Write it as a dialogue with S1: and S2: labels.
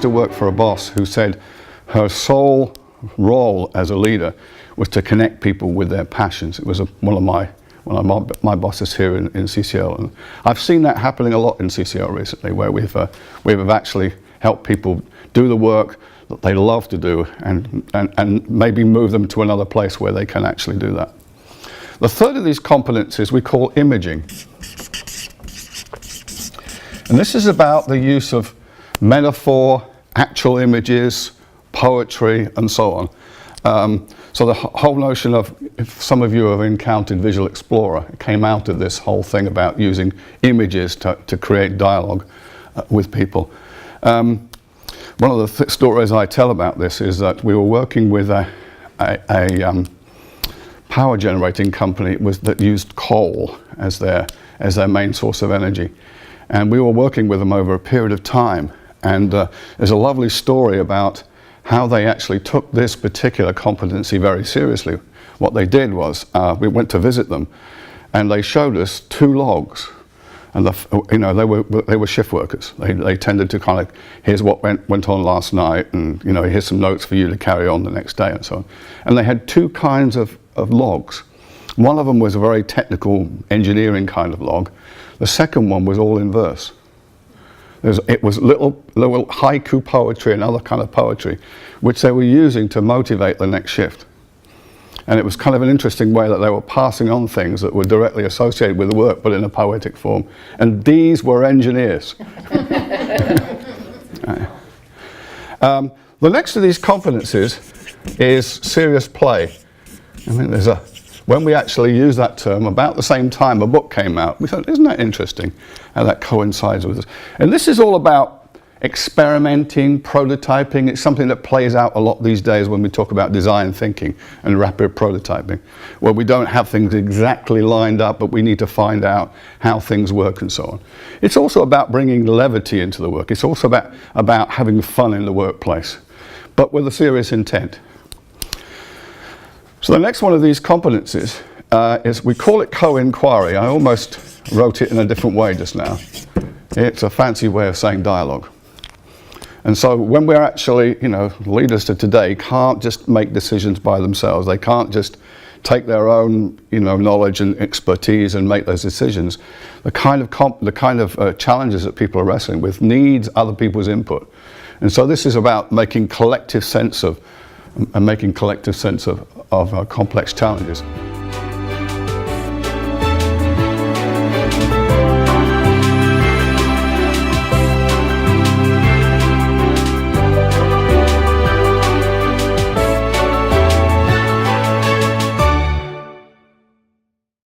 S1: used to work for a boss who said her sole role as a leader was to connect people with their passions. It was one of my bosses here in CCL, and I've seen that happening a lot in CCL recently, where we've actually helped people do the work that they love to do, and maybe move them to another place where they can actually do that. The third of these competencies we call imaging. And this is about the use of metaphor, actual images, poetry, and so on. So the whole notion of, if some of you have encountered Visual Explorer, it came out of this whole thing about using images to create dialogue with people. One of the stories I tell about this is that we were working with a power generating company that used coal as their main source of energy. And we were working with them over a period of time. And there's a lovely story about how they actually took this particular competency very seriously. What they did was, we went to visit them, and they showed us 2 logs. And they were shift workers. They tended to kind of, here's what went on last night, and here's some notes for you to carry on the next day, and so on. And they had 2 kinds of logs. One of them was a very technical engineering kind of log. The second one was all in verse. It was little haiku poetry and other kind of poetry, which they were using to motivate the next shift. And it was kind of an interesting way that they were passing on things that were directly associated with the work, but in a poetic form. And these were engineers. The next of these competencies is serious play. I mean, when we actually use that term, about the same time a book came out, we thought, isn't that interesting how that coincides with us? And this is all about experimenting, prototyping. It's something that plays out a lot these days when we talk about design thinking and rapid prototyping, where we don't have things exactly lined up, but we need to find out how things work and so on. It's also about bringing levity into the work. It's also about having fun in the workplace, but with a serious intent. So the next one of these competencies is, we call it co-inquiry. I almost wrote it in a different way just now. It's a fancy way of saying dialogue. And so when we're actually, leaders to today can't just make decisions by themselves. They can't just take their own, knowledge and expertise and make those decisions. The kind of challenges that people are wrestling with needs other people's input. And so this is about making collective sense of complex challenges.